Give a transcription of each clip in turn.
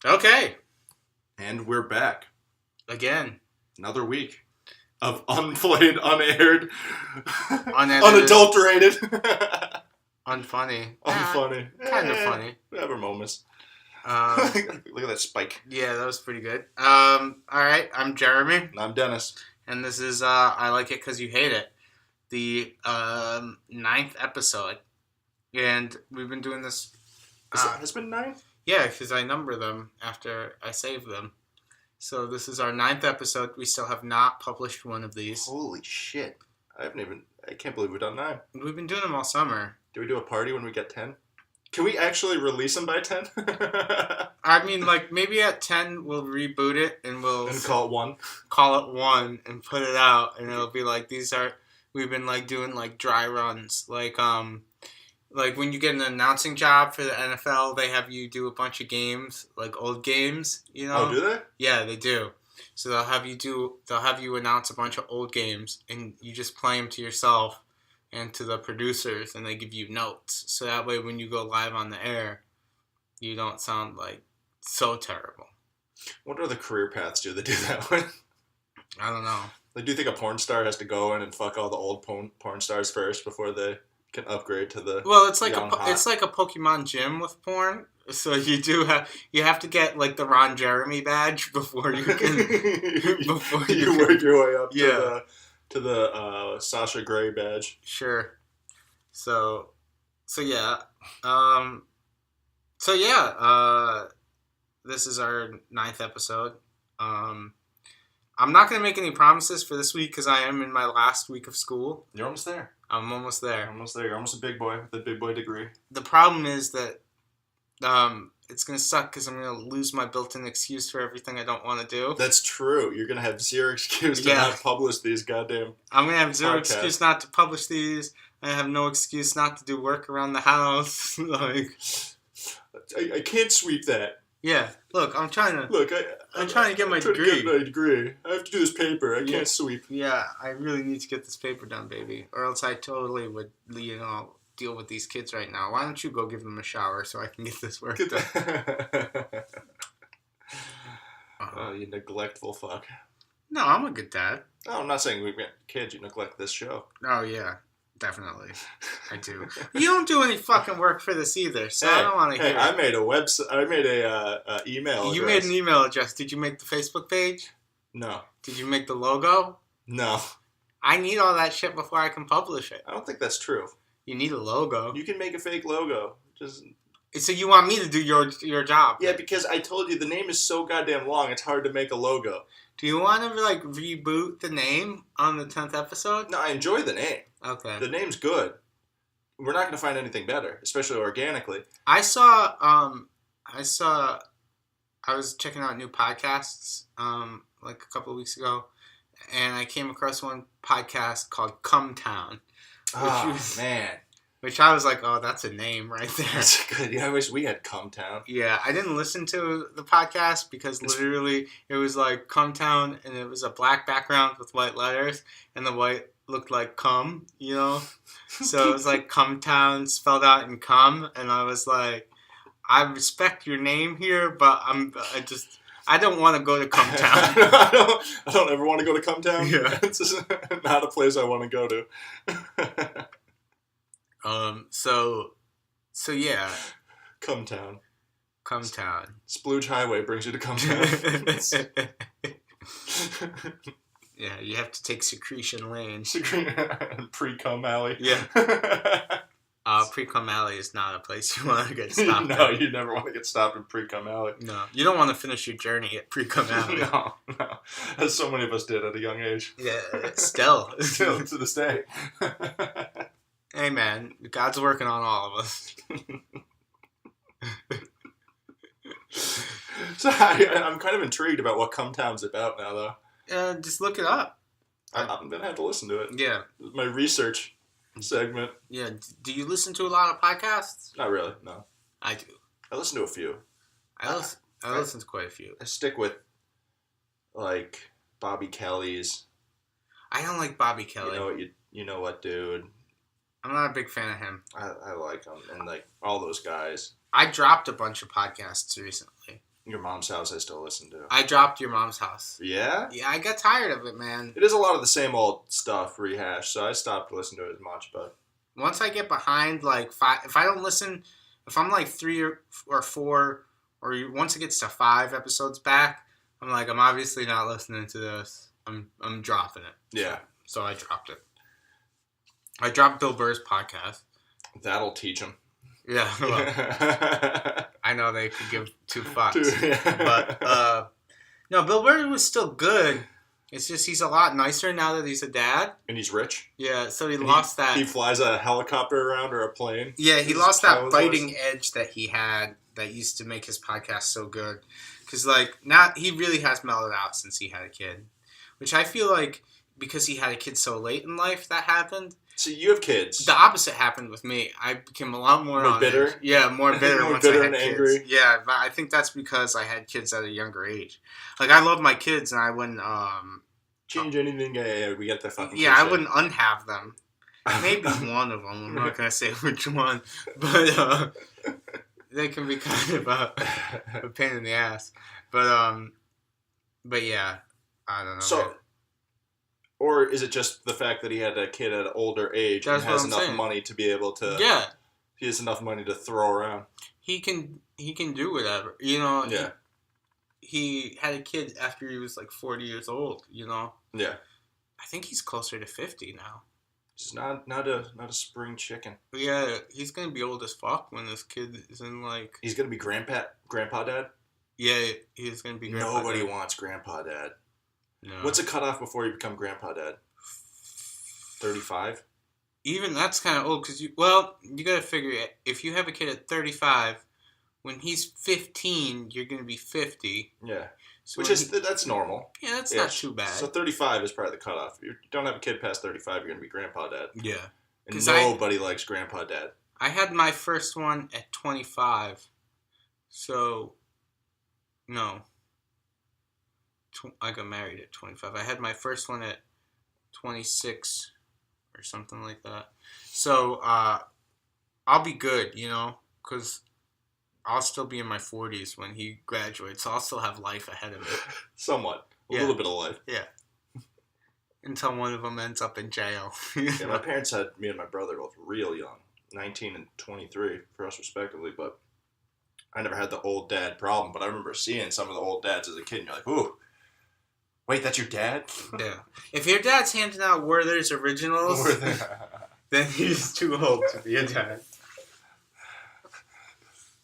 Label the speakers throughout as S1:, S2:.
S1: Okay.
S2: And we're back.
S1: Again.
S2: Another week of unplayed, unaired,
S1: Unedited.
S2: unadulterated.
S1: Unfunny.
S2: Unfunny.
S1: Kind of funny.
S2: Whatever moments. Look at that spike.
S1: Yeah, that was pretty good. Alright, I'm Jeremy.
S2: And I'm Dennis.
S1: And this is I Like It Because You Hate It. The 9th episode. And we've been doing this...
S2: Has it been 9?
S1: Yeah, because I number them after I save them. So this is our 9th episode. We still have not published one of these.
S2: Holy shit. I can't believe we've done 9.
S1: We've been doing them all summer.
S2: Do we do a party when we get 10? Can we actually release them by 10?
S1: I mean, like, maybe at 10 we'll reboot it and we'll...
S2: And call it 1?
S1: Call it 1 and put it out. And it'll be like, we've been, like, doing, like, dry runs. Like, when you get an announcing job for the NFL, they have you do a bunch of games, like old games, you know?
S2: Oh, do they?
S1: Yeah, they do. So they'll have you announce a bunch of old games, and you just play them to yourself and to the producers, and they give you notes. So that way, when you go live on the air, you don't sound, like, so terrible.
S2: What other career paths do they do that with?
S1: I don't know.
S2: Like, do you think a porn star has to go in and fuck all the old porn stars first before they can upgrade to the...
S1: Well, it's like a Pokemon gym with porn. So you have to get like the Ron Jeremy badge before you can
S2: work your way up to the Sasha Grey badge.
S1: Sure. So yeah. This is our 9th episode. I'm not going to make any promises for this week because I am in my last week of school.
S2: You're almost there.
S1: I'm almost there.
S2: You're almost a big boy with a big boy degree.
S1: The problem is that it's going to suck because I'm going to lose my built-in excuse for everything I don't want to do.
S2: That's true. You're going to have zero excuse to not publish these goddamn
S1: I'm going to have zero
S2: podcasts.
S1: Excuse not to publish these. I have no excuse not to do work around the house.
S2: I can't sweep that.
S1: Yeah, look, I'm trying to get my degree.
S2: To get my degree. I have to do this paper. I can't sweep.
S1: Yeah, I really need to get this paper done, baby. Or else I totally would, deal with these kids right now. Why don't you go give them a shower so I can get this work done?
S2: Oh, you neglectful fuck.
S1: No, I'm a good dad.
S2: No, I'm not saying we get kids. You neglect this show.
S1: Oh, yeah. Definitely. I do. You don't do any fucking work for this either, so I don't want to hear it.
S2: I made a website. I made a email address.
S1: You made an email address. Did you make the Facebook page?
S2: No.
S1: Did you make the logo?
S2: No.
S1: I need all that shit before I can publish it.
S2: I don't think that's true.
S1: You need a logo.
S2: You can make a fake logo.
S1: So you want me to do your job?
S2: Yeah, because I told you the name is so goddamn long, it's hard to make a logo.
S1: Do you want to, reboot the name on the 10th episode?
S2: No, I enjoy the name.
S1: Okay.
S2: The name's good. We're not going to find anything better, especially organically.
S1: I was checking out new podcasts, a couple of weeks ago, and I came across one podcast called Come Town.
S2: Man.
S1: Which I was like, oh, that's a name right there.
S2: That's good. Yeah, I wish we had Come Town.
S1: Yeah, I didn't listen to the podcast because literally it was like Come Town, and it was a black background with white letters, and the white looked like cum, So it was like Come Town spelled out in cum, and I was like, I respect your name here, but I don't want to go to Come Town.
S2: I don't ever want to go to Come Town.
S1: Yeah.
S2: It's just not a place I want to go to.
S1: So yeah.
S2: Come Town.
S1: Come Town.
S2: Splooge Highway brings you to Come Town.
S1: Yeah, you have to take Secretion Lane.
S2: Pre-Cum Alley.
S1: Yeah. Pre-Cum Alley is not a place you want to get stopped
S2: No,
S1: at.
S2: you never want to get stopped in Pre-Cum Alley.
S1: No, you don't want to finish your journey at Pre-Cum Alley.
S2: No. As so many of us did at a young age.
S1: Yeah, still.
S2: Still, to this day.
S1: Hey, man, God's working on all of us.
S2: So I'm kind of intrigued about what Come Town's about now, though.
S1: Just look it up.
S2: I'm going to have to listen to it.
S1: Yeah.
S2: My research segment.
S1: Yeah. Do you listen to a lot of podcasts?
S2: Not really, no.
S1: I do.
S2: I listen to a few.
S1: I listen to quite a few.
S2: I stick with, Bobby Kelly's.
S1: I don't like Bobby Kelly.
S2: You know what, dude?
S1: I'm not a big fan of him.
S2: I like him, and all those guys.
S1: I dropped a bunch of podcasts recently.
S2: Your Mom's House I still listen to.
S1: I dropped Your Mom's House.
S2: Yeah?
S1: Yeah, I got tired of it, man.
S2: It is a lot of the same old stuff rehashed, so I stopped listening to it as much, but...
S1: Once I get behind, like, if I don't listen, if I'm like 3 or 4, or once it gets to 5 episodes back, I'm like, I'm obviously not listening to this. I'm dropping it.
S2: Yeah.
S1: So I dropped it. I dropped Bill Burr's podcast.
S2: That'll teach him.
S1: Yeah, well, I know they could give 2 fucks. But, no, Bill Burr was still good. It's just he's a lot nicer now that he's a dad.
S2: And he's rich.
S1: Yeah, so he lost that.
S2: He flies a helicopter around or a plane.
S1: Yeah, he lost that biting edge that he had that used to make his podcast so good. Because, like, now he really has mellowed out since he had a kid. Which I feel like because he had a kid so late in life that happened.
S2: So you have kids.
S1: The opposite happened with me. I became a lot more
S2: bitter?
S1: edge. Yeah, more bitter
S2: more
S1: once
S2: bitter
S1: I had
S2: and
S1: kids.
S2: angry.
S1: Yeah, but I think that's because I had kids at a younger age. Like, I love my kids, and I wouldn't...
S2: change anything, we get the fucking
S1: Yeah,
S2: cliche.
S1: I wouldn't unhave them. Maybe one of them. I'm not going to say which one. But they can be kind of a pain in the ass. But yeah, I don't know.
S2: So, or is it just the fact that he had a kid at an older age and has enough money to be able to...
S1: Yeah.
S2: He has enough money to throw around.
S1: He can do whatever. You know?
S2: Yeah.
S1: He had a kid after he was like 40 years old, you know?
S2: Yeah.
S1: I think he's closer to 50 now.
S2: He's not a spring chicken.
S1: But yeah, he's going to be old as fuck when this kid is in like...
S2: He's going to be grandpa dad?
S1: Yeah, he's going to be grandpa
S2: Nobody
S1: dad.
S2: wants grandpa dad.
S1: No.
S2: What's the cutoff before you become grandpa dad? 35?
S1: Even that's kind of old because you got to figure it. If you have a kid at 35, when he's 15, you're going to be 50.
S2: Yeah.
S1: So
S2: That's normal.
S1: Yeah, that's not too bad.
S2: So 35 is probably the cutoff. If you don't have a kid past 35, you're going to be grandpa dad.
S1: Yeah.
S2: And nobody likes grandpa dad.
S1: I had my first one at 25. So, no. I got married at 25. I had my first one at 26 or something like that. So, I'll be good, you know, because I'll still be in my 40s when he graduates. So I'll still have life ahead of me.
S2: Somewhat. A little bit of life.
S1: Yeah. Until one of them ends up in jail.
S2: Yeah, my parents had me and my brother both real young. 19 and 23 for us respectively, but I never had the old dad problem. But I remember seeing some of the old dads as a kid, and you're like, ooh, wait, that's your dad?
S1: Yeah. If your dad's handing out Werther's Originals, then he's too old to be a dad.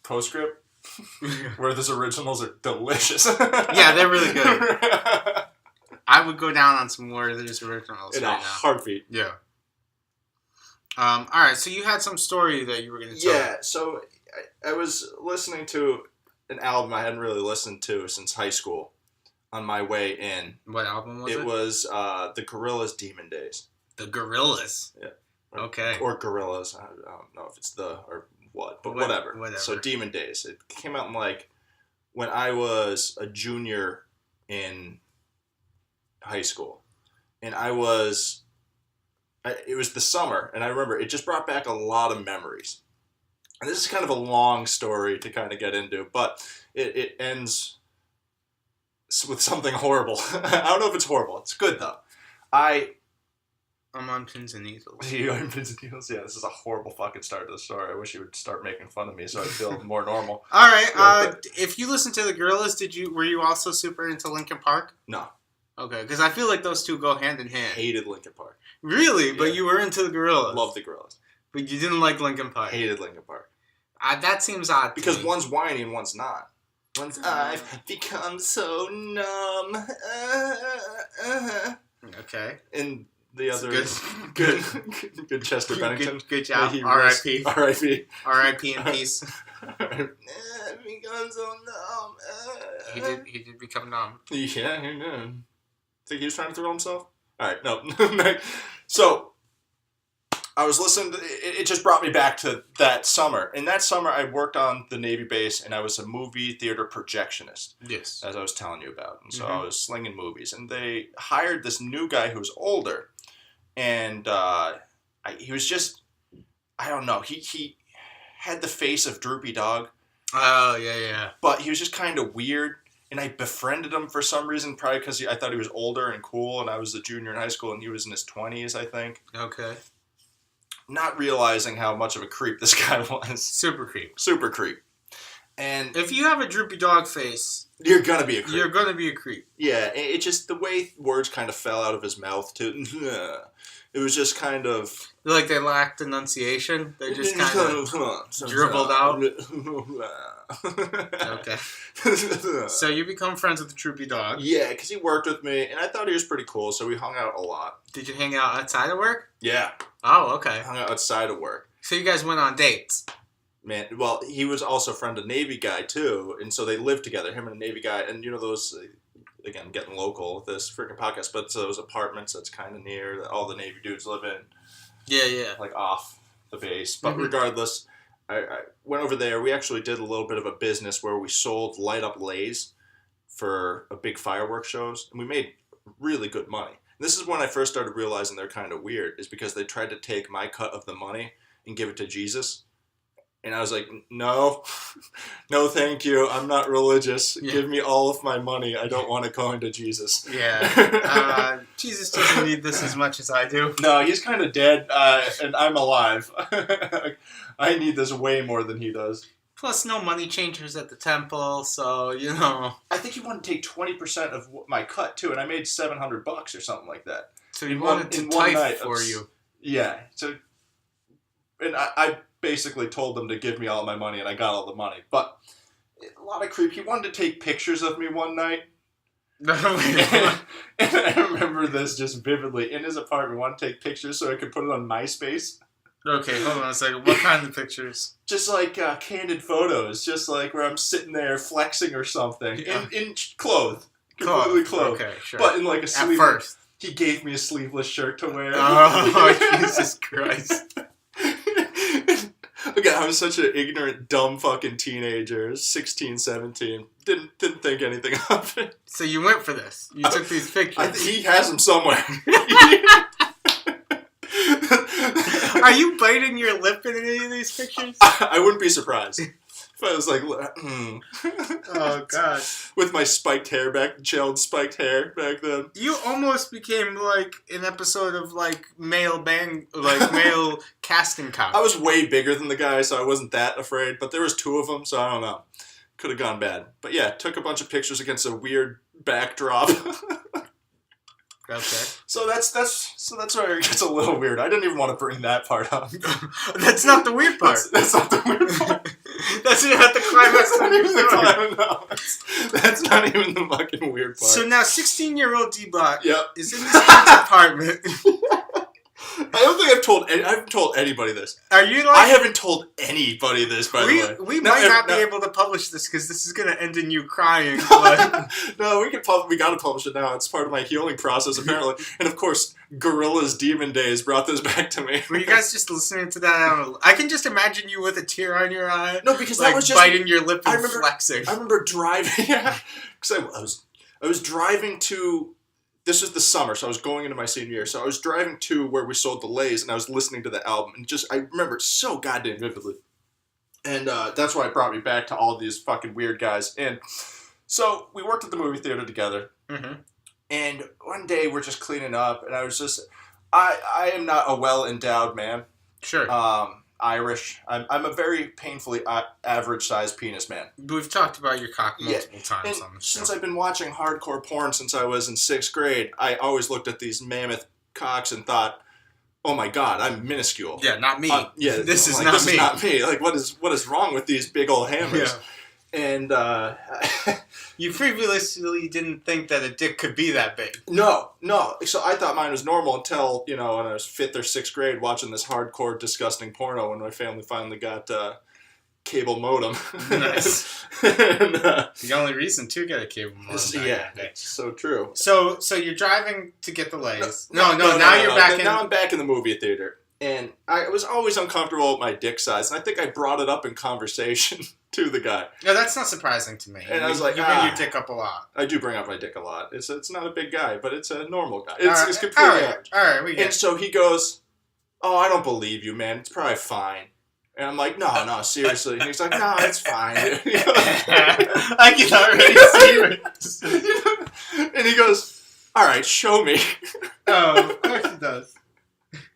S2: Postscript? Werther's Originals are delicious.
S1: Yeah, they're really good. I would go down on some Werther's Originals
S2: in
S1: right
S2: a
S1: now.
S2: heartbeat.
S1: Yeah. All right, so you had some story that you were going to tell.
S2: Yeah, so I was listening to an album I hadn't really listened to since high school on my way in.
S1: What album was it?
S2: It was the Gorillaz' Demon Days.
S1: The Gorillaz?
S2: Yeah.
S1: Okay.
S2: Or Gorillaz. I don't know if it's the or what, but whatever.
S1: Whatever.
S2: So Demon Days. It came out in like when I was a junior in high school. And it was the summer, and I remember it just brought back a lot of memories. And this is kind of a long story to kind of get into, but it ends with something horrible. I don't know if it's horrible. It's good, though. I'm
S1: on pins and needles.
S2: You're on pins and needles? Yeah, this is a horrible fucking start to the story. I wish you would start making fun of me so I'd feel more normal.
S1: All right. If you listened to the Gorillaz, were you also super into Linkin Park?
S2: No.
S1: Okay, because I feel like those two go hand in hand.
S2: Hated Linkin Park.
S1: Really? But
S2: Yeah.
S1: you were into the Gorillaz?
S2: Loved the Gorillaz.
S1: But you didn't like Linkin Park?
S2: Hated Linkin Park.
S1: That seems odd to
S2: Because
S1: me.
S2: one's whiny and one's not. One's, I've become so numb.
S1: Okay.
S2: And the other
S1: It's
S2: is good Chester Bennington.
S1: Good job.
S2: He
S1: R.I.P.
S2: R.I.P.
S1: R.I.P. in peace.
S2: I've become so numb.
S1: He did become numb.
S2: Yeah, he did. Think he was trying to thrill himself? Alright, no. So, I was listening to, it just brought me back to that summer. In that summer, I worked on the Navy base, and I was a movie theater projectionist.
S1: Yes.
S2: As I was telling you about. And so I was slinging movies. And they hired this new guy who was older. And he was just, I don't know, he had the face of Droopy Dog.
S1: Oh, yeah.
S2: But he was just kind of weird, and I befriended him for some reason, probably because I thought he was older and cool, and I was a junior in high school, and he was in his 20s, I think.
S1: Okay.
S2: Not realizing how much of a creep this guy was.
S1: Super creep.
S2: Super creep. And
S1: if you have a droopy dog face,
S2: you're gonna be a creep.
S1: You're gonna be a creep.
S2: Yeah, it just, the way words kind of fell out of his mouth, too. It was just kind of...
S1: Like they lacked enunciation? They just kind of dribbled out? Okay. So you become friends with the droopy dog?
S2: Yeah, because he worked with me, and I thought he was pretty cool, so we hung out a lot.
S1: Did you hang out outside of work?
S2: Yeah.
S1: Oh, okay.
S2: Hung out outside of work.
S1: So you guys went on dates?
S2: Man, well, he was also a friend of a Navy guy, too, and so they lived together, him and a Navy guy, and you know those... Again, getting local with this freaking podcast, but those apartments that's kind of near that all the Navy dudes live in.
S1: Yeah.
S2: Like off the base. But regardless, I went over there. We actually did a little bit of a business where we sold light up leis for a big fireworks shows, and we made really good money. And this is when I first started realizing they're kind of weird, is because they tried to take my cut of the money and give it to Jesus. And I was like, no, thank you. I'm not religious. Yeah. Give me all of my money. I don't want to go into Jesus.
S1: Yeah. Jesus doesn't need this as much as I do.
S2: No, he's kind of dead, and I'm alive. I need this way more than he does.
S1: Plus, no money changers at the temple, so, you know.
S2: I think he wanted to take 20% of my cut, too, and I made $700 or something like that.
S1: So he wanted to tithe for you.
S2: Yeah. So, and I basically told them to give me all my money, and I got all the money. But a lot of creep. He wanted to take pictures of me one night. And I remember this just vividly. In his apartment, he wanted to take pictures so I could put it on MySpace.
S1: Okay, hold on a second. What kind of pictures?
S2: Just like candid photos. Just like where I'm sitting there flexing or something. Yeah. In clothes. Completely clothed.
S1: Okay, sure.
S2: But in like a sleeveless...
S1: At first.
S2: He gave me a sleeveless shirt to wear.
S1: Oh, Jesus Christ.
S2: Again, I was such an ignorant, dumb fucking teenager. 16, 17. Didn't think anything of it.
S1: So you went for this. You took these pictures.
S2: He has them somewhere.
S1: Are you biting your lip in any of these pictures?
S2: I wouldn't be surprised. If I was like,
S1: Oh, God.
S2: With my spiked hair gelled spiked hair back then.
S1: You almost became like an episode of like male casting couch.
S2: I was way bigger than the guy, so I wasn't that afraid. But there was two of them, so I don't know. Could have gone bad. But yeah, took a bunch of pictures against a weird backdrop.
S1: Okay.
S2: So that's where it gets a little weird. I didn't even want to bring that part up.
S1: That's not the weird part.
S2: That's not the weird part.
S1: That's not the climax of your story.
S2: No, that's not even the fucking weird part.
S1: So now 16-year-old D-Block is in this kid's apartment.
S2: I don't think I haven't told anybody this.
S1: Are you like...
S2: I haven't told anybody this, by the way.
S1: We might not be able to publish this because this is going to end in you crying. But...
S2: No, we got to publish it now. It's part of my healing process, apparently. And of course, Gorilla's Demon Days brought this back to me.
S1: Were you guys just listening to that? I can just imagine you with a tear on your eye.
S2: No, because
S1: like,
S2: that was just...
S1: biting your lip and flexing.
S2: I remember driving... Because I was driving to... This was the summer, so I was going into my senior year. So I was driving to where we sold the leis, and I was listening to the album. And I remember it so goddamn vividly. And that's why it brought me back to all of these fucking weird guys. And so we worked at the movie theater together. Mm-hmm. And one day we're just cleaning up, and I was just... I am not a well-endowed man.
S1: Sure.
S2: Irish. I'm a very painfully average-sized penis man.
S1: We've talked about your cock multiple times on the show.
S2: Since I've been watching hardcore porn since I was in 6th grade, I always looked at these mammoth cocks and thought, oh my God, I'm minuscule.
S1: Yeah, not me.
S2: This is not me. Like, what is wrong with these big old hammers?
S1: Yeah.
S2: And
S1: you previously didn't think that a dick could be that big.
S2: No. So I thought mine was normal until, when I was 5th or 6th grade watching this hardcore, disgusting porno when my family finally got cable modem.
S1: Nice. And, the only reason to get a cable modem.
S2: Yeah, that's so true.
S1: So you're driving to get the leis. No, now you're back in...
S2: Now I'm back in the movie theater. And I was always uncomfortable with my dick size. And I think I brought it up in conversation to the guy.
S1: No, that's not surprising to me.
S2: And I was like,
S1: you bring your dick up a lot.
S2: I do bring up my dick a lot. It's not a big guy, but it's a normal guy.
S1: It's
S2: completely
S1: average. All right, we get it.
S2: And so he goes, oh, I don't believe you, man. It's probably fine. And I'm like, no, seriously. And he's like, no, it's fine.
S1: I can already see it.
S2: And he goes, all right, show me.
S1: Oh, of course he does.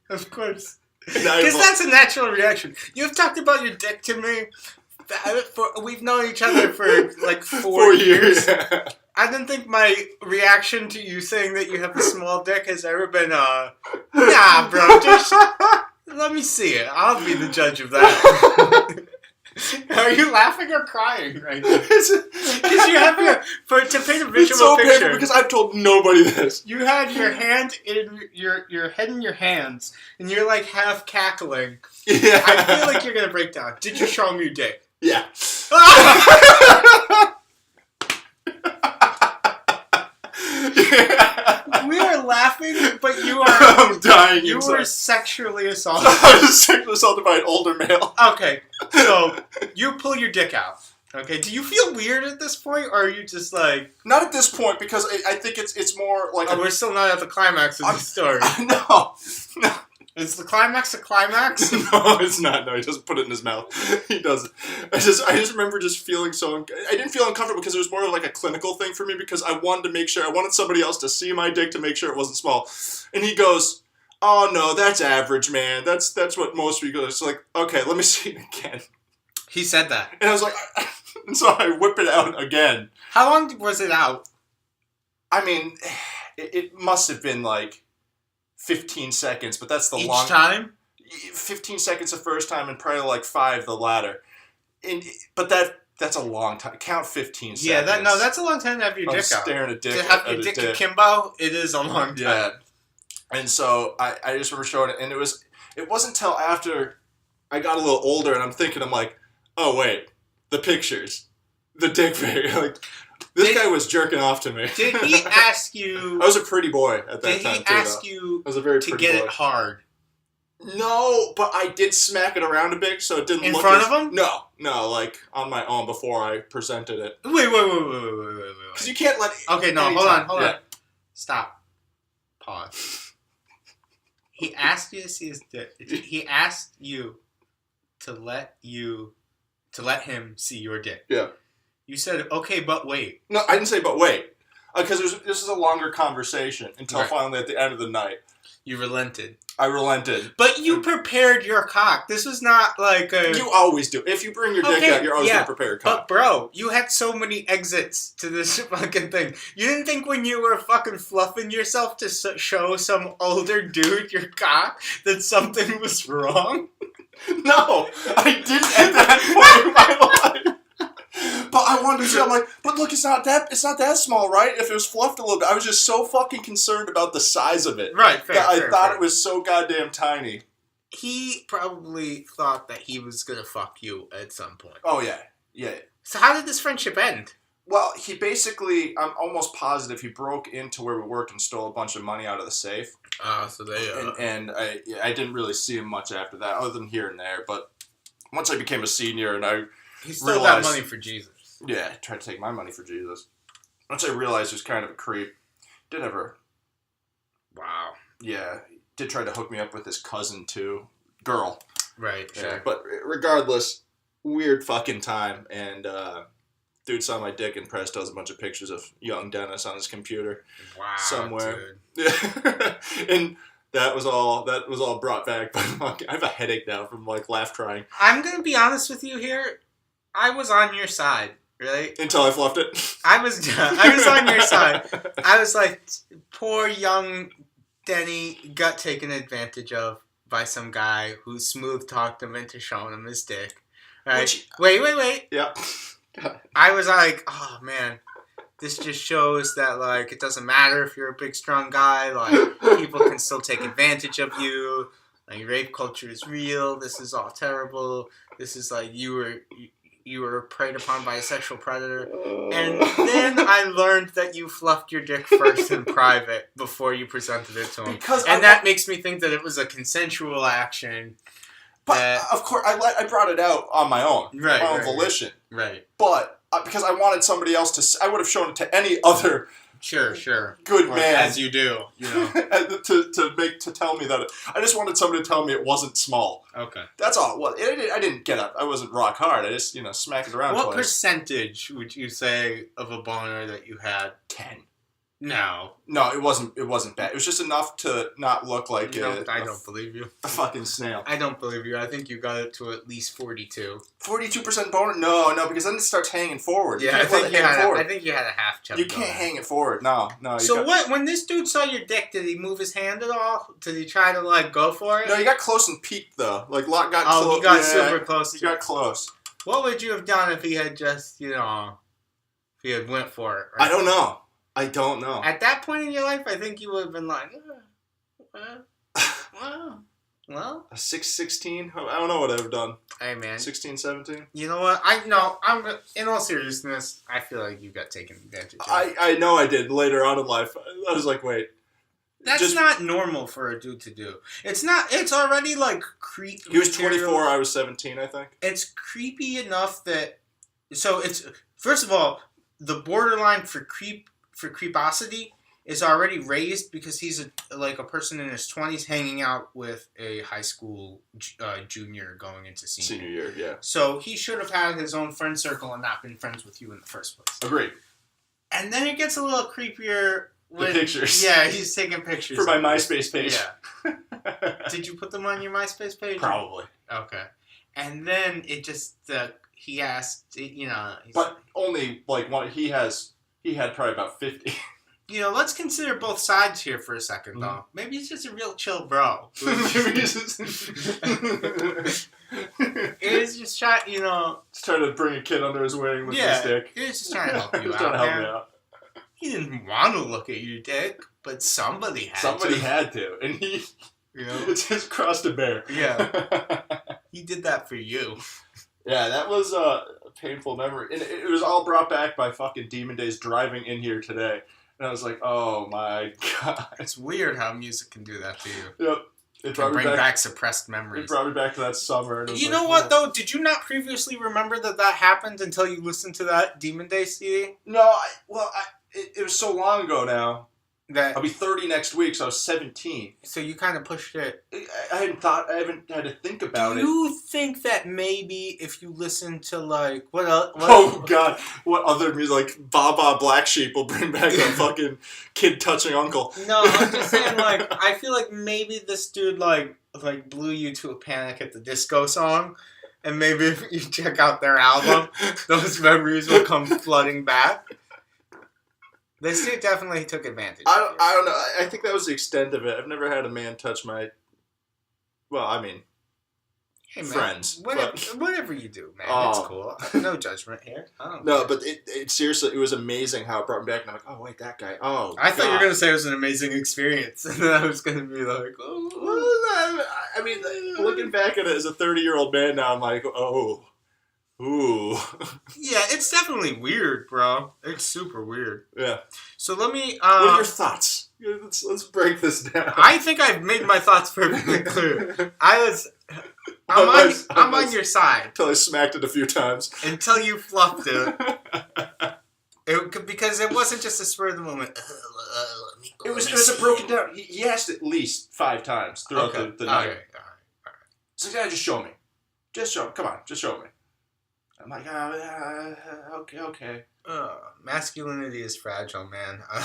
S1: Of course. Because that's a natural reaction. You've talked about your dick to me. We've known each other for like 4 years.
S2: Yeah.
S1: I don't think my reaction to you saying that you have a small dick has ever been, nah, bro, just let me see it. I'll be the judge of that. Are you laughing or crying right now? Because you have to paint a visual
S2: it's so
S1: picture.
S2: painful because I've told nobody this.
S1: You had your hand in your head in your hands, and you're like half cackling.
S2: Yeah.
S1: I feel like you're gonna break down. Did you show me your dick?
S2: Yeah.
S1: We are laughing, but you are.
S2: I'm dying.
S1: You
S2: inside.
S1: were sexually assaulted.
S2: I was sexually assaulted by an older male.
S1: Okay, so you pull your dick out. Okay, do you feel weird at this point, or are you just like...
S2: Not at this point, because I think it's more like...
S1: Oh, we're still not at the climax of the story.
S2: No.
S1: Is the climax a climax?
S2: No, it's not. No, he doesn't put it in his mouth. He doesn't. I just remember just feeling so... I didn't feel uncomfortable because it was more of like a clinical thing for me because I wanted to make sure... I wanted somebody else to see my dick to make sure it wasn't small. And he goes, oh, no, that's average, man. That's what most people... It's like, okay, let me see it again.
S1: He said that.
S2: And I was like... And so I whip it out again.
S1: How long was it out?
S2: I mean, it must have been like 15 seconds, but that's the
S1: Each
S2: long
S1: time?
S2: 15 seconds the first time and probably like 5 the latter. But that's a long time. Count 15 seconds.
S1: Yeah, that's a long time to have your dick out.
S2: Staring at dick.
S1: To have your dick akimbo, it is a long time.
S2: Yeah. And so I just remember showing it, and it wasn't until after I got a little older, and I'm like, oh wait. The pictures. The dick pic. Like, this guy was jerking off to me.
S1: Did he ask you...
S2: I was a pretty boy at that time, too.
S1: Did he ask you
S2: I was a very
S1: to
S2: pretty
S1: get
S2: boy.
S1: it hard?
S2: No, but I did smack it around a bit, so it didn't
S1: In
S2: look
S1: front of him?
S2: No, like, on my own before I presented it.
S1: Wait.
S2: Because you can't let...
S1: Okay, no, hold on. Stop. Pause. He asked you to see his dick. He asked you to let him see your dick.
S2: Yeah.
S1: You said, okay, but wait.
S2: No, I didn't say but wait. Because this is a longer conversation until finally at the end of the night.
S1: You relented.
S2: I relented.
S1: But you prepared your cock. This was not like a...
S2: You always do. If you bring your dick out, you're always going to prepare your cock.
S1: But bro, you had so many exits to this fucking thing. You didn't think when you were fucking fluffing yourself to show some older dude your cock that something was wrong?
S2: No, I didn't at that point in my life. But I wanted to see. I'm like, but look, it's not that small, right? If it was fluffed a little bit, I was just so fucking concerned about the size of it.
S1: Right, fair.
S2: I thought it was so goddamn tiny.
S1: He probably thought that he was gonna fuck you at some point.
S2: Oh yeah.
S1: So how did this friendship end?
S2: Well, he basically, I'm almost positive he broke into where we worked and stole a bunch of money out of the safe.
S1: So they...
S2: And I didn't really see him much after that, other than here and there. But once I became a senior and I
S1: He stole that money for Jesus.
S2: Yeah, tried to take my money for Jesus. Once I realized he was kind of a creep, did ever...
S1: Wow.
S2: Yeah, did try to hook me up with his cousin, too. Girl.
S1: Right,
S2: yeah,
S1: sure.
S2: But regardless, weird fucking time. And dude saw my dick and pressed us a bunch of pictures of young Dennis on his computer.
S1: Wow,
S2: somewhere. Yeah. And that was all brought back by I have a headache now from like laugh crying.
S1: I'm gonna be honest with you here. I was on your side, right?
S2: Until I fluffed it.
S1: I was on your side. I was like, poor young Denny got taken advantage of by some guy who smooth talked him into showing him his dick. Right? Wait.
S2: Yeah.
S1: I was like, oh man, this just shows that like it doesn't matter if you're a big strong guy. Like people can still take advantage of you. Like rape culture is real. This is all terrible. This is like you were preyed upon by a sexual predator. And then I learned that you fluffed your dick first in private before you presented it to him. That makes me think that it was a consensual action.
S2: But of course, I brought it out on my own, my own volition.
S1: Right.
S2: But because I wanted somebody else to, I would have shown it to any other
S1: Sure.
S2: good
S1: Or
S2: man.
S1: as you do,
S2: to tell me that. I just wanted somebody to tell me it wasn't small.
S1: Okay.
S2: That's all. Well, I didn't get up. I wasn't rock hard. I just, smacked it around
S1: What
S2: twice.
S1: percentage would you say of a boner that you had?
S2: 10.
S1: No.
S2: No, it wasn't bad. It was just enough to not look like
S1: I don't believe you.
S2: a fucking snail.
S1: I don't believe you. I think you got it to at least 42.
S2: 42% boner? No, because then it starts hanging forward.
S1: Yeah, I think you had a half chub.
S2: You can't hang it forward. No.
S1: So when this dude saw your dick, did he move his hand at all? Did he try to go for it?
S2: No, he got close and peeked though. Got close.
S1: Oh, he got super close.
S2: He got close.
S1: What would you have done if he had just, if he had went for it? Right?
S2: I don't know.
S1: At that point in your life, I think you would have been like, well.
S2: A 6-16? I don't know what I've done.
S1: Hey, man.
S2: 16, 17?
S1: You know what? I'm in all seriousness, I feel like you got taken advantage of.
S2: I know I did later on in life. I was like, wait.
S1: That's not normal for a dude to do. It's already creepy.
S2: He was 24, I was 17, I think.
S1: It's creepy enough that, so it's, first of all, the borderline for creeposity is already raised because he's a person in his 20s hanging out with a high school junior going into senior
S2: year. Yeah.
S1: So he should have had his own friend circle and not been friends with you in the first place.
S2: Agreed.
S1: And then it gets a little creepier with
S2: the pictures.
S1: Yeah, he's taking pictures
S2: for my MySpace page.
S1: Yeah. Did you put them on your MySpace page?
S2: Probably.
S1: Okay. And then it just he asked,
S2: but only one. He had probably about 50.
S1: Let's consider both sides here for a second, though. Maybe he's just a real chill bro. He's just trying,
S2: He's trying to bring a kid under his wing with his dick.
S1: He's just trying to help you out.
S2: Trying to help me out.
S1: He didn't want to look at your dick, but somebody had to.
S2: Somebody had to, and he, it just crossed a bear.
S1: Yeah. He did that for you.
S2: Yeah, that was a painful memory. And it was all brought back by fucking Demon Days driving in here today. And I was like, oh my god.
S1: It's weird how music can do that to you.
S2: Yep.
S1: It can bring back suppressed memories.
S2: It brought me back to that summer.
S1: You know what, though? Did you not previously remember that happened until you listened to that Demon Days CD?
S2: No, it was so long ago now.
S1: That
S2: I'll be 30 next week, so I was 17.
S1: So you kind of pushed it.
S2: I haven't had to think about it.
S1: Do you think that maybe if you listen to what else?
S2: Oh god, what other music Baba Black Sheep will bring back a fucking kid touching uncle?
S1: No, I'm just saying I feel like maybe this dude blew you to a Panic at the Disco song, and maybe if you check out their album, those memories will come flooding back. This dude definitely took advantage.
S2: I don't know. I think that was the extent of it. I've never had a man touch my. Well, I mean,
S1: hey, man,
S2: friends.
S1: Whatever you do, man, it's cool. No judgment here.
S2: No, but it seriously, it was amazing how it brought me back. And I'm like, oh wait, that guy. Oh,
S1: I thought you were gonna say it was an amazing experience, and then I was gonna be like, oh.
S2: I mean, looking back at it as a 30-year-old man now, I'm like, oh. Ooh.
S1: Yeah, it's definitely weird, bro. It's super weird.
S2: Yeah.
S1: So let me...
S2: what are your thoughts? Let's break this down.
S1: I think I've made my thoughts perfectly clear. I'm on your side.
S2: Until I smacked it a few times.
S1: Until you fluffed it. Because it wasn't just a spur of the moment.
S2: It was a broken down. He asked at least 5 times throughout the night.
S1: All right.
S2: So yeah, just show me. Just show me. Come on, just show me. I'm like, okay.
S1: Masculinity is fragile, man. I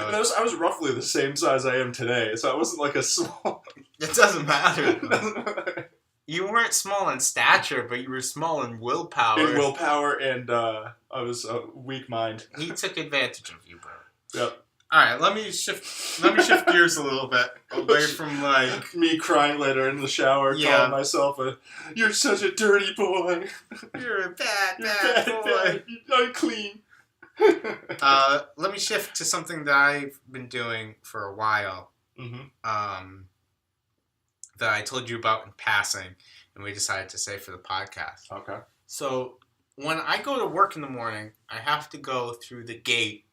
S1: don't know.
S2: I was roughly the same size I am today, so I wasn't like a small...
S1: It doesn't matter. You weren't small in stature, but you were small in willpower.
S2: And I was a weak mind.
S1: He took advantage of you, bro.
S2: Yep.
S1: Alright, let me shift gears a little bit. Away from
S2: me crying later in the shower, calling myself you're such a dirty boy.
S1: You're a bad boy.
S2: You're unclean.
S1: Let me shift to something that I've been doing for a while.
S2: Mm-hmm.
S1: That I told you about in passing, and we decided to say for the podcast.
S2: Okay.
S1: So, when I go to work in the morning, I have to go through the gate,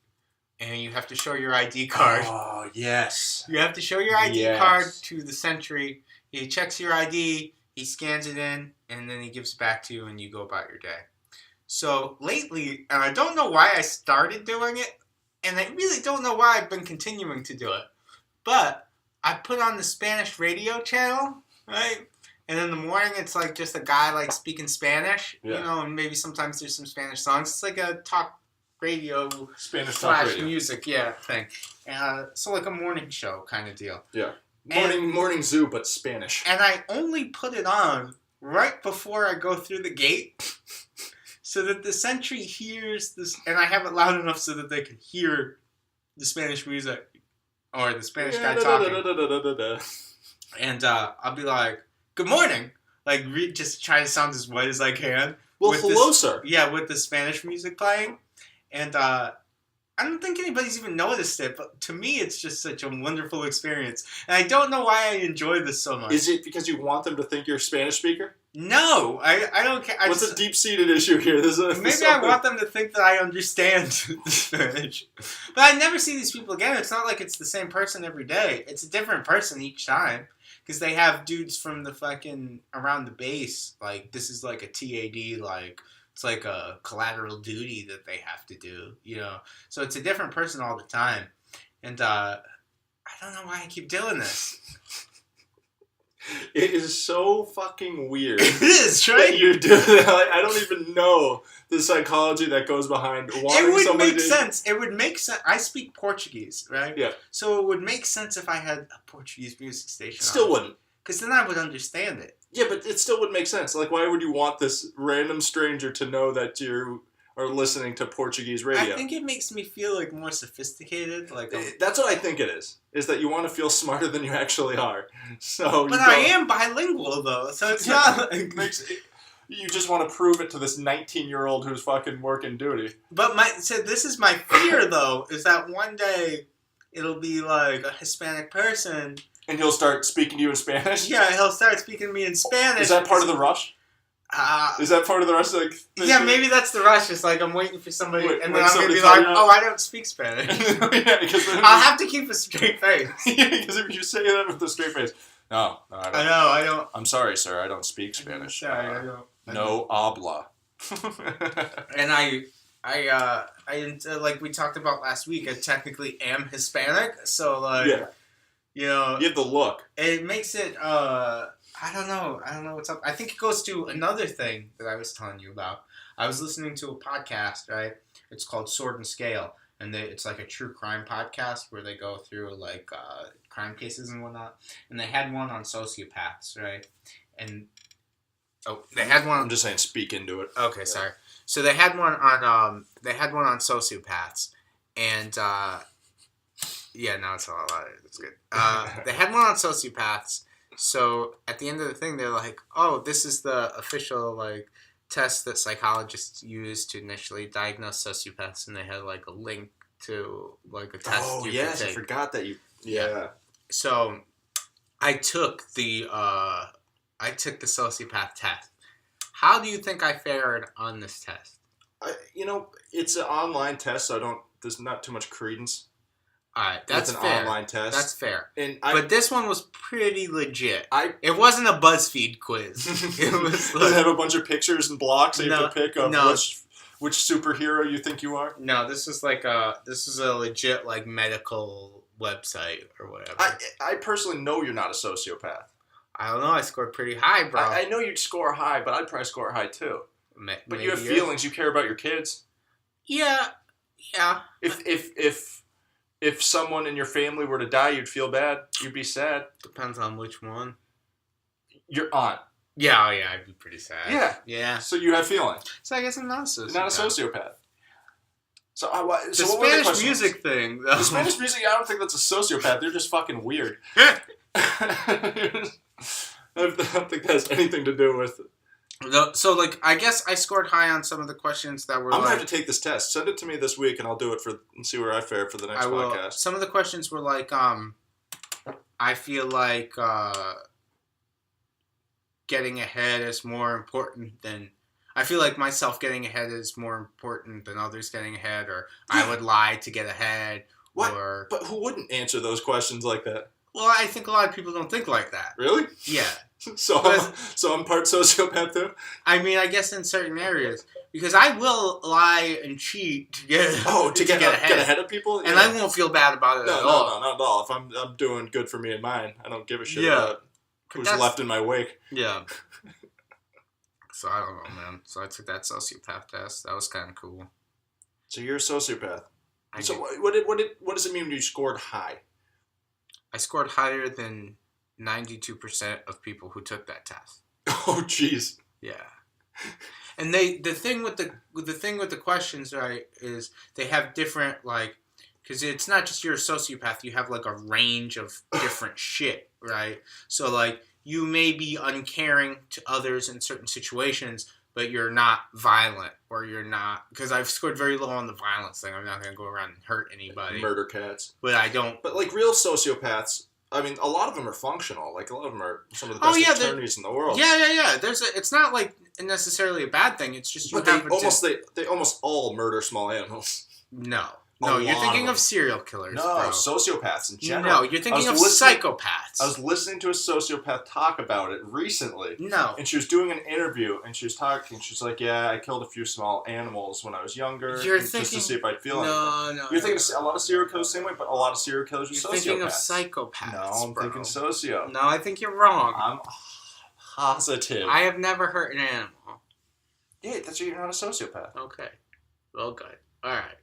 S1: and you have to show your ID card.
S2: Oh, yes.
S1: You have to show your ID card to the sentry. He checks your ID, he scans it in, and then he gives it back to you, and you go about your day. So lately, and I don't know why I started doing it, and I really don't know why I've been continuing to do it, but I put on the Spanish radio channel, right? And in the morning, it's like just a guy like speaking Spanish,
S2: Yeah.
S1: you know, and maybe sometimes there's some Spanish songs. It's like a talk radio
S2: Spanish
S1: slash
S2: talk radio.
S1: music, yeah, thing. So like a morning show kind of deal.
S2: Yeah. Morning zoo, but Spanish.
S1: And I only put it on right before I go through the gate so that the sentry hears this, and I have it loud enough so that they can hear the Spanish music or the Spanish guy talking. And I'll be like, good morning. Like, just try to sound as white as I can.
S2: Well, hello, sir.
S1: Yeah, with the Spanish music playing. And I don't think anybody's even noticed it, but to me, it's just such a wonderful experience. And I don't know why I enjoy this so much.
S2: Is it because you want them to think you're a Spanish speaker?
S1: No, I don't care.
S2: What's the deep-seated issue here?
S1: Maybe I want them to think that I understand the Spanish. But I never see these people again. It's not like it's the same person every day. It's a different person each time. Because they have dudes from the fucking around the base. Like, this is like a TAD, like, it's like a collateral duty that they have to do, you know? So it's a different person all the time. And I don't know why I keep doing this.
S2: It is so fucking weird.
S1: It is, right?
S2: That you do that. I don't even know the psychology that goes behind wanting
S1: It would
S2: somebody
S1: make
S2: to...
S1: sense. It would make sense. I speak Portuguese, right?
S2: Yeah.
S1: So it would make sense if I had a Portuguese music station.
S2: Still wouldn't.
S1: Because then I would understand it.
S2: Yeah, but it still would make sense. Like, why would you want this random stranger to know that you are listening to Portuguese radio?
S1: I think it makes me feel like more sophisticated. Like,
S2: that's what I think it is that you want to feel smarter than you actually are. So,
S1: but I am bilingual though, so it's not like
S2: you just want to prove it to this 19-year-old who's fucking working duty.
S1: But this is my fear though, is that one day it'll be like a Hispanic person.
S2: And he'll start speaking to you in Spanish?
S1: Yeah, he'll start speaking to me in Spanish.
S2: Is that part of the rush? Is that part of the rush? Like,
S1: yeah, maybe that's the rush. It's like I'm waiting for somebody, and then I'm going to be
S2: like,
S1: oh, I don't speak Spanish.
S2: Yeah, because
S1: I'll have to keep a straight face.
S2: Yeah, because if you say that with a straight face, no, I don't.
S1: I don't.
S2: I'm sorry, sir, I don't speak Spanish.
S1: Sorry, I don't.
S2: No habla.
S1: And like we talked about last week, I technically am Hispanic, so like,
S2: yeah.
S1: You know,
S2: you have the look.
S1: It makes it, I don't know what's up. I think it goes to another thing that I was telling you about. I was listening to a podcast, right? It's called Sword and Scale. And it's like a true crime podcast where they go through like crime cases and whatnot. And they had one on sociopaths, right? And, they had one.
S2: I'm just saying, speak into it.
S1: Okay, sorry. So they had one on sociopaths. And, yeah, no, it's all right. It's good. They had one on sociopaths. So at the end of the thing, they're like, "Oh, this is the official like test that psychologists use to initially diagnose sociopaths," and they had like a link to like a test.
S2: Oh
S1: you
S2: yes,
S1: could take.
S2: I forgot that you. Yeah.
S1: So I took the sociopath test. How do you think I fared on this test?
S2: It's an online test, so there's not too much credence.
S1: Alright, that's
S2: fair.
S1: It's an
S2: online test.
S1: That's fair.
S2: But
S1: this one was pretty legit. It wasn't a BuzzFeed quiz. It was
S2: does it have a bunch of pictures and blocks that you have to pick of which superhero you think you are?
S1: No, this is a legit like medical website or whatever.
S2: I personally know you're not a sociopath.
S1: I don't know. I scored pretty high, bro.
S2: I know you'd score high, but I'd probably score high too. But you have feelings. You care about your kids.
S1: Yeah.
S2: If someone in your family were to die, you'd feel bad. You'd be sad.
S1: Depends on which one.
S2: Your aunt.
S1: Yeah, I'd be pretty sad. Yeah.
S2: So you have feelings.
S1: So I guess I'm not a sociopath.
S2: You're not a sociopath. So
S1: the Spanish music thing, though.
S2: The Spanish music, I don't think that's a sociopath. They're just fucking weird. I don't think that has anything to do with it.
S1: So, like, I guess I scored high on some of the questions that were.
S2: I'm gonna have to take this test. Send it to me this week, and I'll do it and see where I fare for the next podcast.
S1: Some of the questions were like, I feel like getting ahead is more important than. I feel like myself getting ahead is more important than others getting ahead, or I would lie to get ahead.
S2: What?
S1: Or,
S2: but who wouldn't answer those questions like that?
S1: Well, I think a lot of people don't think like that.
S2: Really?
S1: Yeah.
S2: So I'm part sociopath too?
S1: I mean, I guess in certain areas. because I will lie and cheat to get
S2: get ahead of people,
S1: and I won't feel bad about it at all.
S2: No, not at all. If I'm doing good for me and mine, I don't give a shit
S1: Yeah.
S2: about who's left in my wake.
S1: Yeah. So I don't know, man. So I took that sociopath test. That was kind of cool.
S2: So you're a sociopath. So what does it mean when you scored high?
S1: I scored higher than 92% of people who took that test.
S2: Oh, jeez.
S1: Yeah. And the thing with the questions, right, is they have different, like, because it's not just you're a sociopath. You have like a range of different shit, right? So like you may be uncaring to others in certain situations, but you're not violent, or you're not, because I've scored very low on the violence thing. I'm not going to go around and hurt anybody.
S2: Murder cats.
S1: But I don't.
S2: But like real sociopaths, I mean, a lot of them are functional. Like a lot of them are some of the best attorneys in the world.
S1: Yeah. It's not like necessarily a bad thing. It's just
S2: they almost all murder small animals.
S1: No, you're thinking of serial killers.
S2: No,
S1: bro.
S2: Sociopaths in general.
S1: No, you're thinking of psychopaths.
S2: I was listening to a sociopath talk about it recently.
S1: No.
S2: And she was doing an interview, and she was talking. She's like, yeah, I killed a few small animals when I was younger. Just to see if I'd feel anything.
S1: No.
S2: You're thinking a lot of serial killers the same way, but a lot of serial killers are sociopaths.
S1: You're thinking of psychopaths,
S2: No, I'm thinking socio.
S1: No, I think you're wrong.
S2: I'm positive.
S1: I have never hurt an animal.
S2: Yeah, that's why you're not a sociopath.
S1: Okay. Well, good. All right.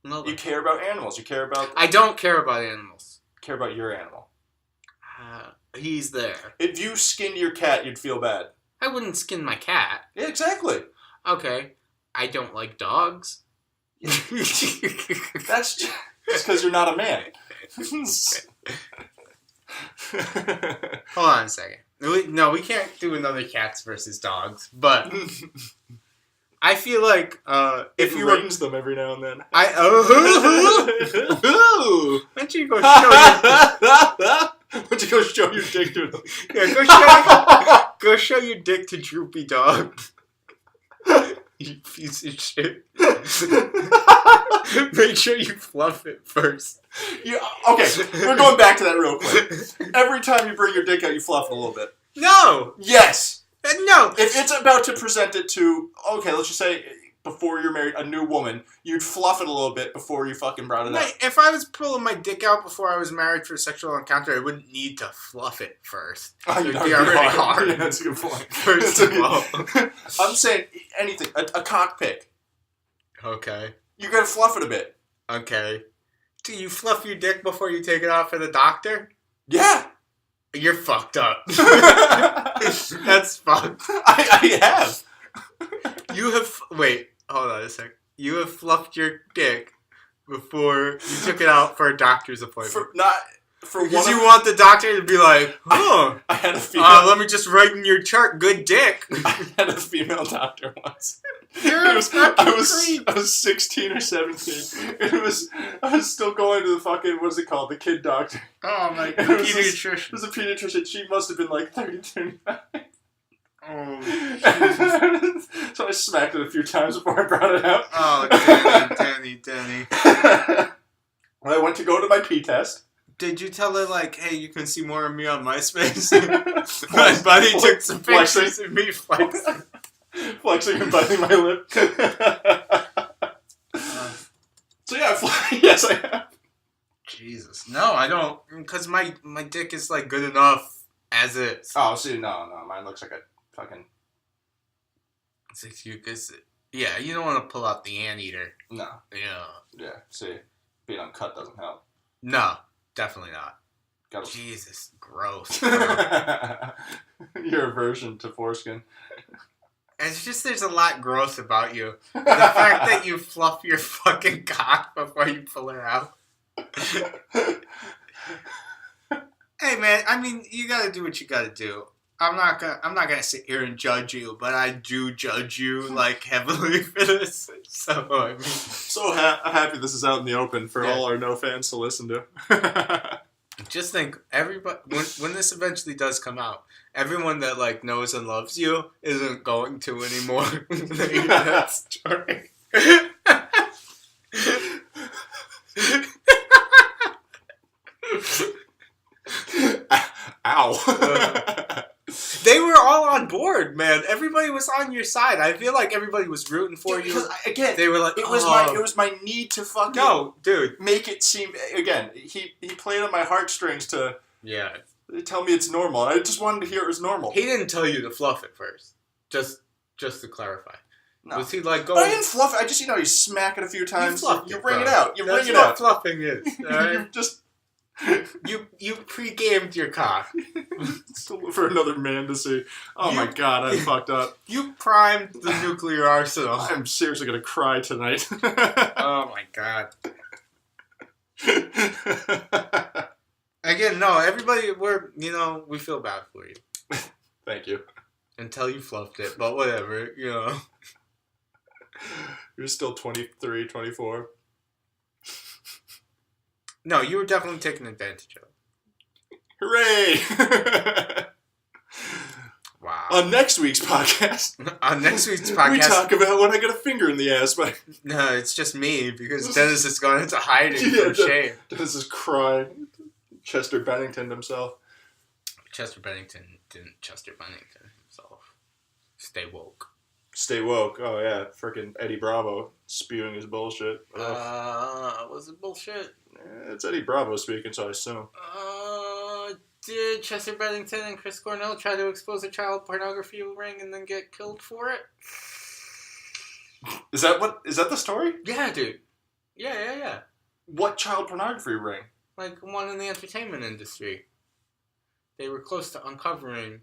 S1: No,
S2: you care about animals. You care about...
S1: I don't care about animals.
S2: Care about your animal.
S1: He's there.
S2: If you skinned your cat, you'd feel bad.
S1: I wouldn't skin my cat.
S2: Yeah, exactly.
S1: Okay. I don't like dogs.
S2: That's just because you're not a man.
S1: Hold on a second. We can't do another cats versus dogs, but... I feel like if you
S2: rings them every now and then.
S1: Why don't you go show your dick to them? Yeah, go show your dick to Droopy Dog. You piece of shit. Make sure you fluff it first.
S2: Okay, we're going back to that real quick. Every time you bring your dick out, you fluff it a little bit.
S1: No.
S2: Yes.
S1: No.
S2: If it's about to present it to, okay, let's just say before you're married, a new woman, you'd fluff it a little bit before you fucking brought it up.
S1: If I was pulling my dick out before I was married for a sexual encounter, I wouldn't need to fluff it first. It would be already hard.
S2: Yeah, that's a good point.
S1: First of all.
S2: I'm saying anything. A cock pick.
S1: Okay.
S2: You gotta fluff it a bit.
S1: Okay. Do you fluff your dick before you take it out for the doctor?
S2: Yeah.
S1: You're fucked up. That's fucked.
S2: I have.
S1: You have... Wait, hold on a sec. You have fluffed your dick before you took it out for a doctor's appointment. Because you want the doctor to be like, oh,
S2: I had a female...
S1: let me just write in your chart, good dick.
S2: I had a female doctor once.
S1: I
S2: was 16 or 17. I was still going to the fucking, what is it called? The kid doctor.
S1: Oh my god. Pediatrician.
S2: It was a pediatrician. She must have been like 30, 35.
S1: Oh,
S2: so I smacked it a few times before I brought it out.
S1: Oh, Denny.
S2: When I went to go to my pee test.
S1: Did you tell her, like, hey, you can see more of me on MySpace? My buddy took some pictures of me flexing.
S2: Flexing and biting my lip. So yeah, yes, I have.
S1: Jesus. No, I don't. Because my dick is, like, good enough as is.
S2: Oh, see, no. Mine looks like a fucking...
S1: Yeah, you don't want to pull out the anteater.
S2: No.
S1: Yeah,
S2: see, being uncut doesn't help.
S1: No, definitely not. Jesus, gross.
S2: Your aversion to foreskin.
S1: It's just there's a lot gross about you. The fact that you fluff your fucking cock before you pull her out. Hey man, I mean, you gotta do what you gotta do. I'm not gonna sit here and judge you, but I do judge you like heavily for this. So I mean,
S2: so happy this is out in the open for all our no fans to listen to.
S1: Just think, everybody when this eventually does come out, everyone that like knows and loves you isn't going to anymore. They hear that story.
S2: Ow.
S1: They were all on board, man. Everybody was on your side. I feel like everybody was rooting for you.
S2: Because again,
S1: they were like,
S2: it was my need to fucking
S1: dude,
S2: make it seem again. He played on my heartstrings to tell me it's normal. I just wanted to hear it was normal.
S1: He didn't tell you to fluff it first. Just to clarify.
S2: No.
S1: Was he like going?
S2: But I didn't fluff it. I just you smack it a few times. You ring it out. You
S1: That's
S2: ring it
S1: what
S2: out.
S1: Fluffing is. Right?
S2: You just.
S1: You pre-gamed your cock.
S2: For another man to see. Oh my god, I fucked up.
S1: You primed the nuclear arsenal.
S2: I'm seriously gonna cry tonight.
S1: Oh my god. Again, no, everybody, we feel bad for you.
S2: Thank you.
S1: Until you fluffed it, but whatever,
S2: You're still 23, 24.
S1: No, you were definitely taken advantage of.
S2: Hooray!
S1: Wow.
S2: On next week's podcast. We talk about when I got a finger in the ass.
S1: No, it's just me, because Dennis has gone into hiding from shame.
S2: Dennis is crying. Chester Bennington himself.
S1: Chester Bennington didn't Chester Bennington himself. Stay woke.
S2: Stay woke. Oh, yeah. Freaking Eddie Bravo spewing his bullshit.
S1: Was it bullshit?
S2: It's Eddie Bravo speaking, so I assume.
S1: Did Chester Bennington and Chris Cornell try to expose a child pornography ring and then get killed for it?
S2: Is that the story?
S1: Yeah, dude. Yeah.
S2: What child pornography ring?
S1: Like one in the entertainment industry. They were close to uncovering.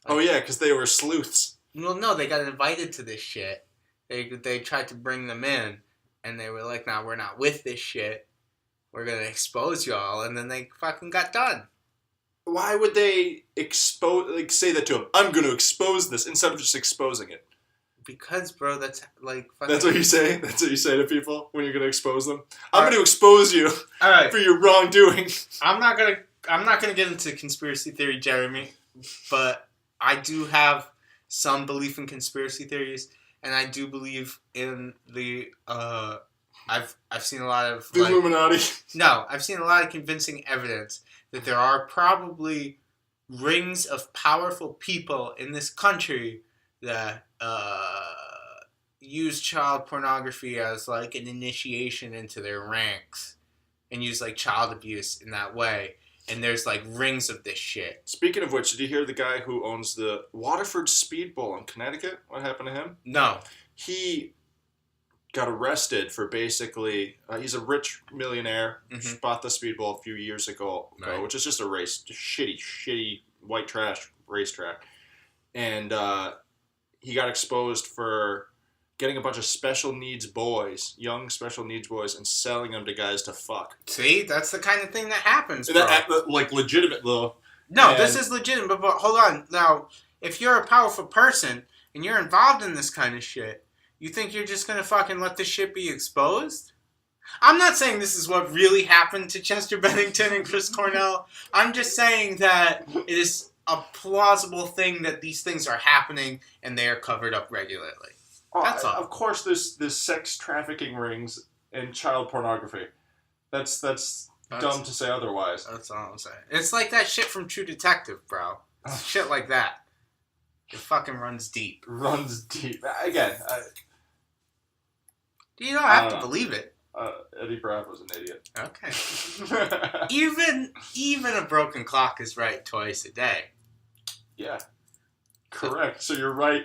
S2: Oh yeah, because they were sleuths.
S1: Well, no, they got invited to this shit. They tried to bring them in, and they were like, "Nah, we're not with this shit. We're gonna expose y'all," and then they fucking got done.
S2: Why would they say that to him? I'm going to expose this instead of just exposing it.
S1: Because, bro, that's like fucking...
S2: That's what you say? That's what you say to people when you're going to expose them? I'm going to expose you for your wrongdoing.
S1: I'm not gonna get into conspiracy theory, Jeremy, but I do have some belief in conspiracy theories, and I do believe in the... I've seen a lot of...
S2: The Illuminati.
S1: No, I've seen a lot of convincing evidence that there are probably rings of powerful people in this country that use child pornography as like an initiation into their ranks and use like child abuse in that way. And there's like rings of this shit.
S2: Speaking of which, did you hear the guy who owns the Waterford Speed Bowl in Connecticut? What happened to him?
S1: No.
S2: He got arrested for basically, he's a rich millionaire, bought the Speed Bowl a few years ago, which is just a race, just shitty white trash racetrack. And he got exposed for getting a bunch of young special needs boys, and selling them to guys to fuck.
S1: See, that's the kind of thing that happens, bro.
S2: Like legitimate, though.
S1: No, this is legitimate, but hold on. Now, if you're a powerful person and you're involved in this kind of shit, you think you're just gonna fucking let this shit be exposed? I'm not saying this is what really happened to Chester Bennington and Chris Cornell. I'm just saying that it is a plausible thing that these things are happening and they are covered up regularly. That's all.
S2: Of course, there's sex trafficking rings and child pornography. That's dumb to say otherwise.
S1: That's all I'm saying. It's like that shit from True Detective, bro. Shit like that. It fucking runs deep.
S2: Again.
S1: You don't have to believe it.
S2: Eddie Bravo's an idiot.
S1: Okay. even a broken clock is right twice a day.
S2: Yeah. Correct. So you're right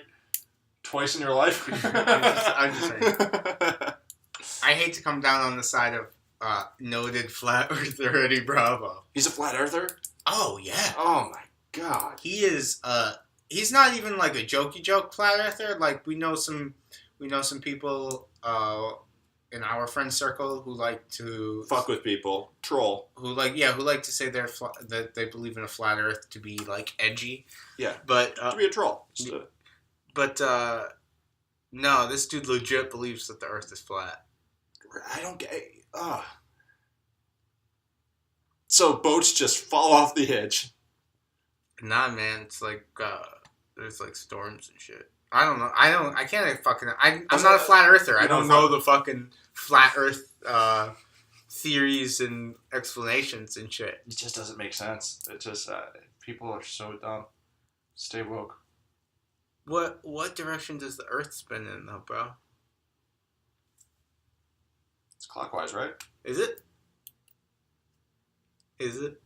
S2: twice in your life?
S1: I'm just saying. I hate to come down on the side of noted flat earther Eddie Bravo.
S2: He's a flat earther?
S1: Oh, yeah.
S2: Oh, my God.
S1: He is, he's not even like a jokey joke flat earther. Like, we know some people in our friend circle who like to
S2: fuck with people, troll.
S1: Who like to say that they believe in a flat Earth to be like edgy.
S2: Yeah,
S1: but
S2: to be a troll.
S1: But no, this dude legit believes that the Earth is flat.
S2: I don't get. So boats just fall off the edge.
S1: Nah, man, it's like there's like storms and shit. I don't know. I can't fucking... I'm not a flat earther. I don't know the fucking flat earth theories and explanations and shit.
S2: It just doesn't make sense. It just... people are so dumb. Stay woke.
S1: What direction does the Earth spin in, though, bro?
S2: It's clockwise, right?
S1: Is it? Is it?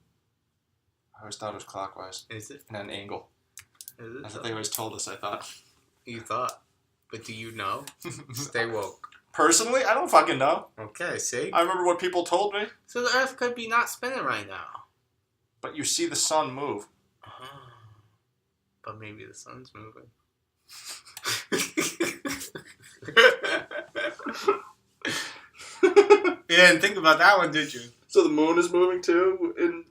S2: I always thought it was clockwise.
S1: Is it?
S2: And at an angle.
S1: Is it?
S2: That's what they always told us, I thought.
S1: You thought. But do you know? Stay woke.
S2: Personally, I don't fucking know.
S1: Okay, see?
S2: I remember what people told me.
S1: So the Earth could be not spinning right now.
S2: But you see the sun move.
S1: But maybe the sun's moving. You didn't think about that one, did you?
S2: So the moon is moving too, and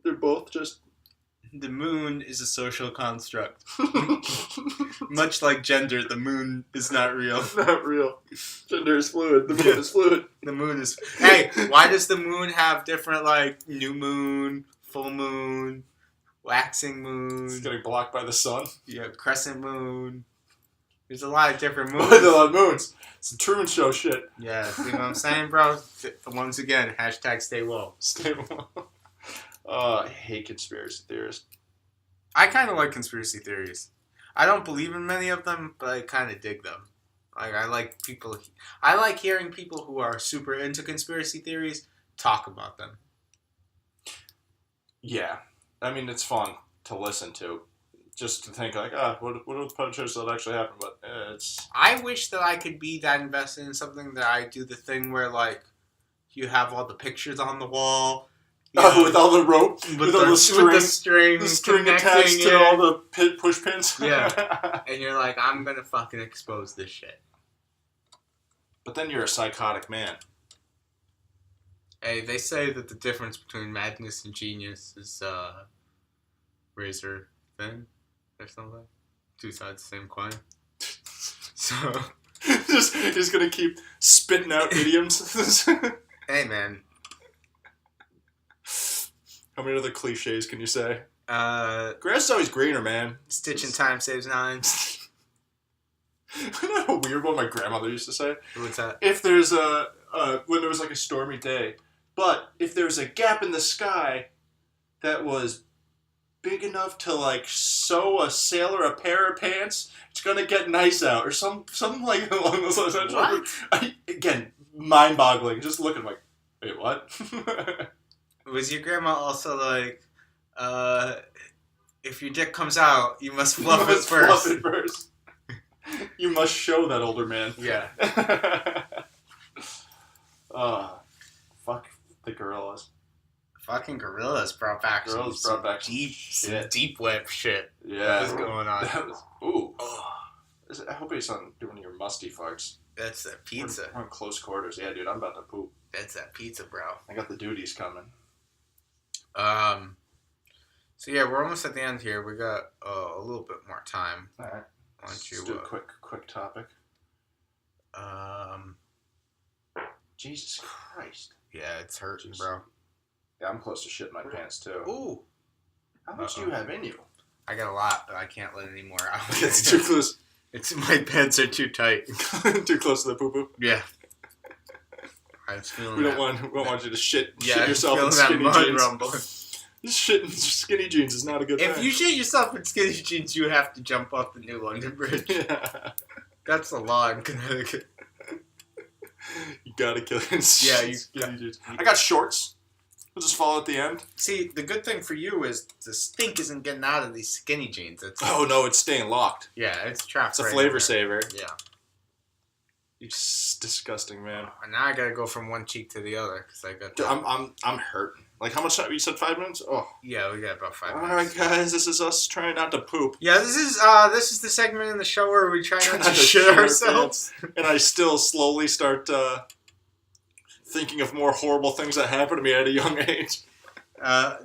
S2: they're both just...
S1: The moon is a social construct. Much like gender, the moon is not real.
S2: Not real. Gender is fluid. The moon is fluid.
S1: The moon is... Hey, why does the moon have different, like, new moon, full moon, waxing moon?
S2: It's getting blocked by the sun.
S1: Yeah, crescent moon. There's a lot of different moons.
S2: There's a lot of moons. It's a Truman Show shit.
S1: Yeah, you know what I'm saying, bro? Once again, hashtag stay woke.
S2: Stay woke. I hate conspiracy theorists.
S1: I kind of like conspiracy theories. I don't believe in many of them, but I kind of dig them. Like, I like hearing people who are super into conspiracy theories talk about them.
S2: Yeah. I mean, it's fun to listen to. Just to think, like, what are the potentials that actually happen? But it's...
S1: I wish that I could be that invested in something that I do the thing where, like, you have all the pictures on the wall.
S2: With all the rope, with all the string attached to all the push pins.
S1: Yeah. And you're like, I'm gonna fucking expose this shit.
S2: But then you're a psychotic man.
S1: Hey, they say that the difference between madness and genius is razor thin or something. Two sides of the same coin. So
S2: just gonna keep spitting out idioms.
S1: Hey, man.
S2: How many other cliches can you say?
S1: Grass
S2: is always greener, man.
S1: Stitching time saves nine.
S2: Isn't that a weird one my grandmother used to say?
S1: What's that?
S2: If there's when there was like a stormy day, but if there's a gap in the sky that was big enough to like sew a sailor a pair of pants, it's gonna get nice out, or something like along those lines.
S1: What?
S2: Again, mind-boggling. Just looking like, wait, what?
S1: Was your grandma also like, if your dick comes out, you must fluff it first?
S2: You must show that older man.
S1: Yeah.
S2: Fuck the gorillas.
S1: Fucking gorillas brought back deep web shit.
S2: Yeah.
S1: What's going on?
S2: Ooh. I hope he's not doing your musty farts.
S1: That's that pizza.
S2: We're in close quarters. Yeah, dude, I'm about to poop.
S1: That's that pizza, bro.
S2: I got the duties coming.
S1: So yeah, we're almost at the end here. We got a little bit more time.
S2: All right.
S1: Why don't you
S2: Let's do a quick topic. Jesus Christ.
S1: Yeah, it's hurting, bro.
S2: Yeah, I'm close to shitting my pants too.
S1: Ooh.
S2: How much do you have in you?
S1: I got a lot, but I can't let any more out.
S2: It's too close.
S1: My pants are too tight.
S2: Too close to the poo poo.
S1: Yeah. I was feeling
S2: We don't want you to shit
S1: yeah,
S2: yourself in skinny jeans. Shit in skinny jeans is not a good thing.
S1: If you shit yourself in skinny jeans, you have to jump off the New London Bridge.
S2: Yeah.
S1: That's the law in Connecticut.
S2: You gotta kill it in
S1: skinny
S2: jeans. I got shorts. We'll just fall at the end.
S1: See, the good thing for you is the stink isn't getting out of these skinny jeans.
S2: Oh no, it's staying locked.
S1: Yeah, it's trapped.
S2: It's a flavor saver.
S1: Yeah.
S2: You're just disgusting, man.
S1: And now I gotta go from one cheek to the other because I got.
S2: Dude, I'm hurting. Like how much time? You said 5 minutes? Oh.
S1: Yeah, we got about 5 minutes.
S2: All right, guys, this is us trying not to poop.
S1: Yeah, this is the segment in the show where we try not to shit ourselves.
S2: And I still slowly start thinking of more horrible things that happened to me at a young age.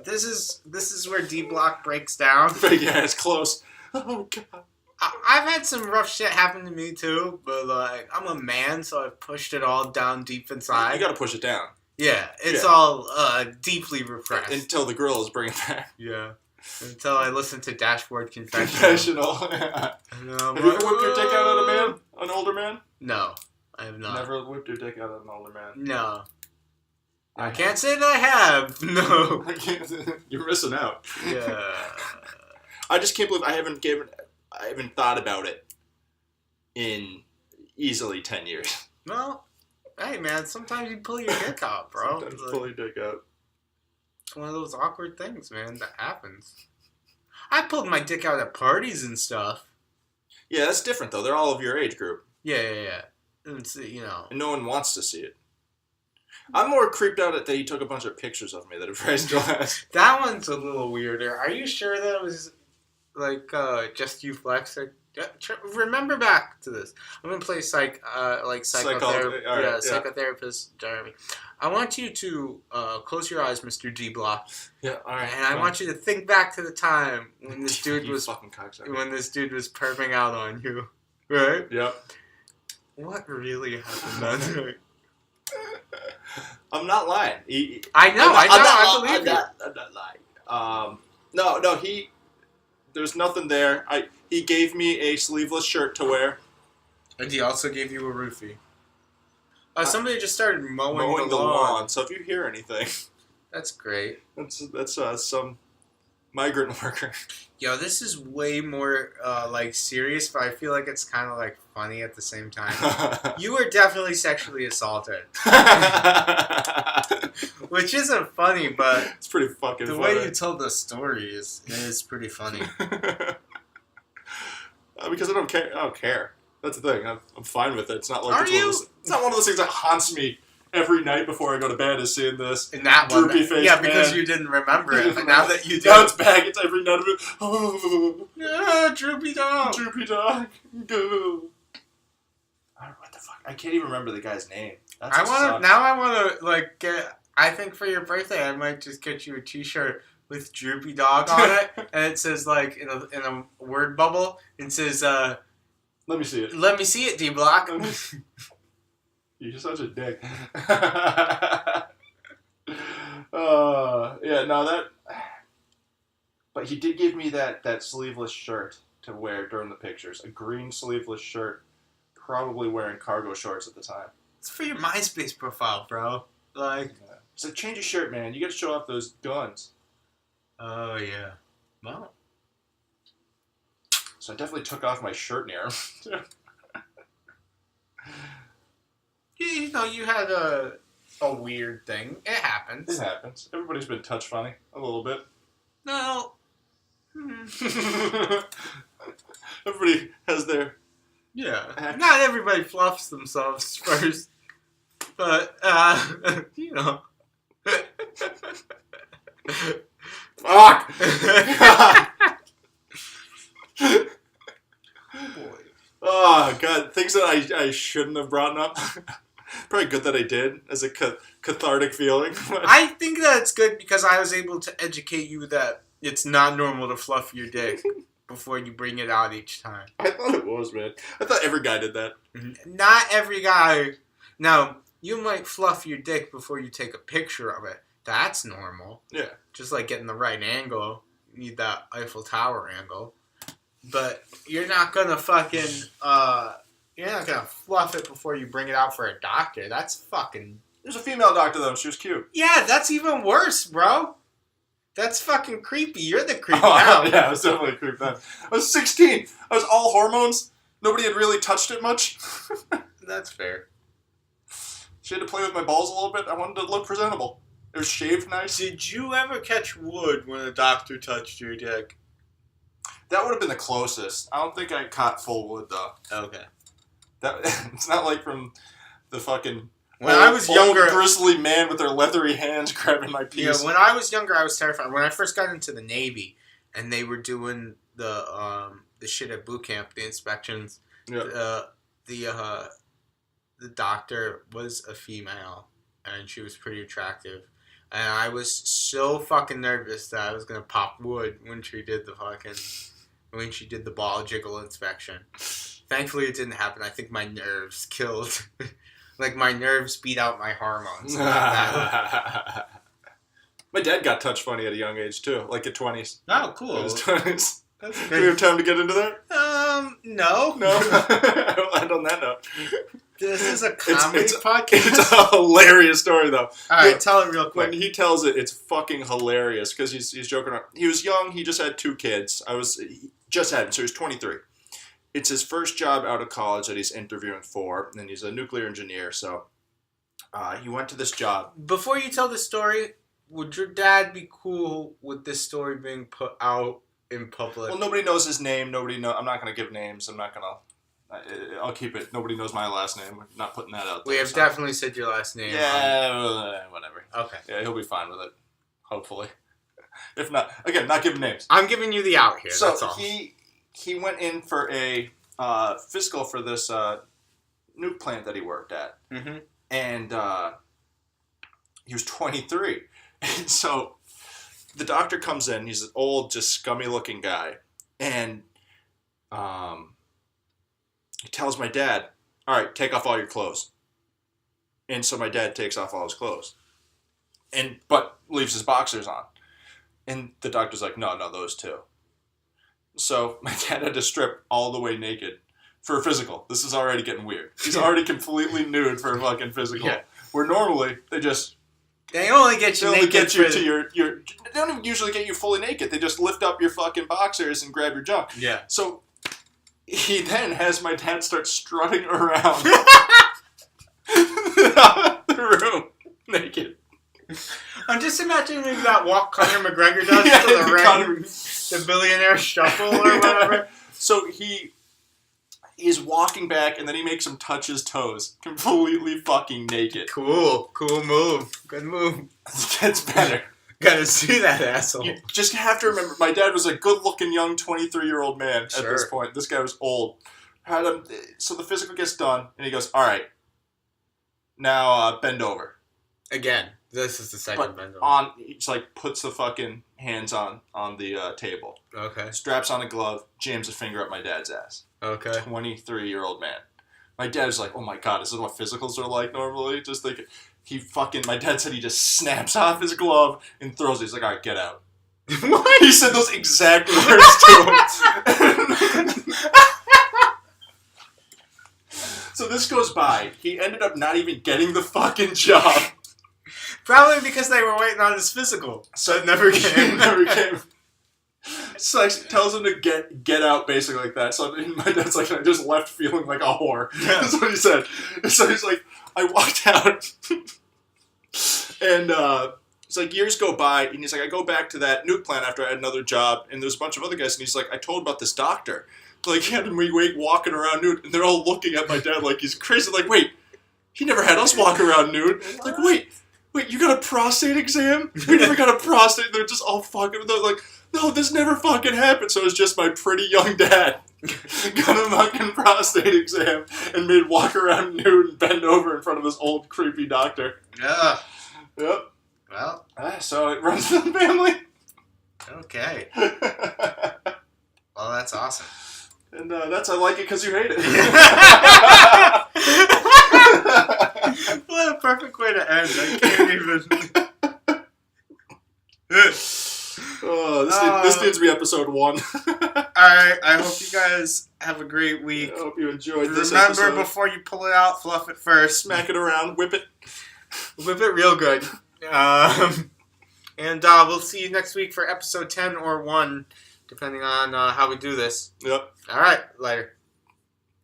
S1: This is where D Block breaks down.
S2: Yeah, it's close. Oh god.
S1: I've had some rough shit happen to me too, but like I'm a man, so I've pushed it all down deep inside.
S2: You gotta push it down.
S1: Yeah, it's all deeply repressed.
S2: Until the girls bring it back.
S1: Yeah. Until I listen to Dashboard
S2: Confessional.
S1: Yeah.
S2: Have you ever whipped your dick out at a man? An older man?
S1: No, I have not.
S2: Never whipped your dick out at an older man?
S1: No. I can't say that I have. No.
S2: You're missing out.
S1: Yeah.
S2: I just can't believe I haven't given... I haven't thought about it in easily 10 years.
S1: Well, hey man, sometimes you pull your dick out, bro.
S2: Sometimes pull your dick out.
S1: It's one of those awkward things, man, that happens. I pulled my dick out at parties and stuff.
S2: Yeah, that's different though. They're all of your age group.
S1: Yeah. It's, you know.
S2: And no one wants to see it. I'm more creeped out at that he took a bunch of pictures of me that it probably still has.
S1: That one's a little weirder. Are you sure that it was, like, just you flexing? Remember back to this. I'm gonna play psychotherapist Jeremy. I want you to close your eyes, Mr. D Block.
S2: Yeah, all right.
S1: And I want you to think back to the time when this dude was perving out on you, right?
S2: Yep.
S1: What really happened that night?
S2: I'm not lying.
S1: I believe it.
S2: I'm not lying. No. There's nothing there. He gave me a sleeveless shirt to wear.
S1: And he also gave you a roofie. Somebody just started mowing
S2: the lawn. So if you hear anything,
S1: that's great.
S2: That's some migrant worker.
S1: Yo, this is way more serious, but I feel like it's kind of like funny at the same time. You were definitely sexually assaulted, which isn't funny, but
S2: it's pretty fucking
S1: the
S2: funny.
S1: way you told the story is pretty funny.
S2: Because I don't care. That's the thing. I'm fine with it. It's not like
S1: it's
S2: not one of those things that haunts me every night before I go to bed. Is seeing this
S1: in that
S2: droopy face.
S1: Yeah, because you didn't remember it. But now that you do,
S2: now it's back. It's every night of it. Oh,
S1: yeah, droopy dog.
S2: Go. What the fuck? I can't even remember the guy's name.
S1: I want to get. I think for your birthday, I might just get you a T-shirt with droopy dog on it, and it says in a word bubble. It says.
S2: Let me see it.
S1: Let me see it, D Block.
S2: You're such a dick. That. But he did give me that sleeveless shirt to wear during the pictures. A green sleeveless shirt, probably wearing cargo shorts at the time.
S1: It's for your MySpace profile, bro.
S2: So change your shirt, man. You got to show off those guns.
S1: Oh yeah. Well.
S2: So I definitely took off my shirt near him.
S1: You had a weird thing. It happens.
S2: It happens. Everybody's been touch funny a little bit.
S1: No.
S2: Everybody has their...
S1: Yeah. Not everybody fluffs themselves first. But,
S2: Fuck!
S1: Oh boy.
S2: Oh god, things that I shouldn't have brought up. Probably good that I did as a cathartic feeling.
S1: I think that it's good because I was able to educate you that it's not normal to fluff your dick before you bring it out each time.
S2: I thought it was, man. I thought every guy did that.
S1: Not every guy. Now, you might fluff your dick before you take a picture of it. That's normal.
S2: Yeah.
S1: Just like getting the right angle. You need that Eiffel Tower angle. But you're not gonna you're not gonna fluff it before you bring it out for a doctor. That's fucking...
S2: There's a female doctor, though. She was cute.
S1: Yeah, that's even worse, bro. That's fucking creepy. You're the creep now.
S2: Yeah, I was definitely a creep then. I was 16. I was all hormones. Nobody had really touched it much.
S1: That's fair.
S2: She had to play with my balls a little bit. I wanted to look presentable. It was shaved nice.
S1: Did you ever catch wood when a doctor touched your dick?
S2: That would have been the closest. I don't think I caught full wood, though.
S1: Okay.
S2: It's not like from the fucking...
S1: When I was younger...
S2: bristly man with their leathery hands grabbing my piece.
S1: Yeah, when I was younger, I was terrified. When I first got into the Navy, and they were doing the shit at boot camp, the inspections,
S2: yeah.
S1: The doctor was a female, and she was pretty attractive. And I was so fucking nervous that I was gonna pop wood when she did the ball jiggle inspection. Thankfully, it didn't happen. I think my nerves killed. Like, my nerves beat out my hormones.
S2: My dad got touch funny at a young age, too. Like, at 20s.
S1: Oh, cool.
S2: In his 20s.
S1: That's
S2: Do we have time to get into that?
S1: No.
S2: No? And on that note.
S1: This is a comedy podcast.
S2: It's a hilarious story, though.
S1: Alright, tell it real quick.
S2: When he tells it, it's fucking hilarious, because he's joking around. He was young, he just had 2 kids. Just had him, so he's 23. It's his first job out of college that he's interviewing for, and he's a nuclear engineer, so he went to this job.
S1: Before you tell the story, would your dad be cool with this story being put out in public?
S2: Well, nobody knows his name. I'm not going to give names. I'll keep it. Nobody knows my last name. We're not putting that out there.
S1: We have definitely said your last name.
S2: Yeah, whatever.
S1: Okay.
S2: Yeah, he'll be fine with it. Hopefully. If not, again, not giving names.
S1: I'm giving you the out here.
S2: So
S1: that's all.
S2: he went in for a physical for this nuke plant that he worked at.
S1: Mm-hmm.
S2: And he was 23. And so the doctor comes in. He's an old, just scummy-looking guy. And he tells my dad, all right, take off all your clothes. And so my dad takes off all his clothes. But leaves his boxers on. And the doctor's like, no, those two. So my dad had to strip all the way naked for a physical. This is already getting weird. He's already completely nude for a fucking physical. Yeah. Where normally
S1: they only get you naked.
S2: They don't even usually get you fully naked. They just lift up your fucking boxers and grab your junk.
S1: Yeah.
S2: So he then has my dad start strutting around the room naked.
S1: I'm just imagining that walk Conor McGregor does to the ring, the billionaire shuffle or whatever.
S2: So he is walking back, and then he makes him touch his toes, completely fucking naked.
S1: Cool move. Good move.
S2: It gets better.
S1: Gotta see that asshole.
S2: You just have to remember, my dad was a good-looking young 23-year-old man at this point. This guy was old. So the physical gets done, and he goes, all right, now bend over.
S1: Again. This is the second bend over.
S2: He just puts the fucking hands on the table.
S1: Okay.
S2: Straps on a glove, jams a finger up my dad's ass.
S1: Okay.
S2: 23-year-old man. My dad was like, oh my god, this is what physicals are like normally? Just like, my dad said he just snaps off his glove and throws it. He's like, all right, get out.
S1: What?
S2: He said those exact words to him. So this goes by. He ended up not even getting the fucking job.
S1: Probably because they were waiting on his physical. So it never came.
S2: So he tells him to get out, basically like that. So my dad's like, I just left feeling like a whore. Yeah. That's what he said. So he's like, I walked out. And it's like years go by. And he's like, I go back to that nuke plant after I had another job. And there's a bunch of other guys. And he's like, I told about this doctor. Like, he had me walking around nude. And they're all looking at my dad like he's crazy. Like, wait, he never had us walk around nude. Like, wait, you got a prostate exam? We never got a prostate. They're just all fucking, they're like, no, this never fucking happened. So it's just my pretty young dad got a fucking prostate exam and made walk around nude and bend over in front of this old creepy doctor.
S1: Yeah.
S2: Yep.
S1: Well.
S2: So it runs in the family.
S1: Okay. Well, that's awesome.
S2: And I like it because you hate it.
S1: What a perfect way to end. I can't even.
S2: This needs to be episode 1.
S1: Alright, I hope you guys have a great week.
S2: I hope you enjoyed this
S1: Remember,
S2: episode.
S1: Before you pull it out, fluff it first.
S2: Smack it around, whip it.
S1: Whip it real good. And we'll see you next week for episode 10 or 1, depending on how we do this.
S2: Yep.
S1: Alright, later.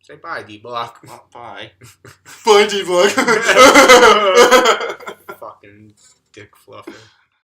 S1: Say bye, D-Block.
S2: Oh, bye. Bye, D-Block.
S1: Fucking dick fluffer.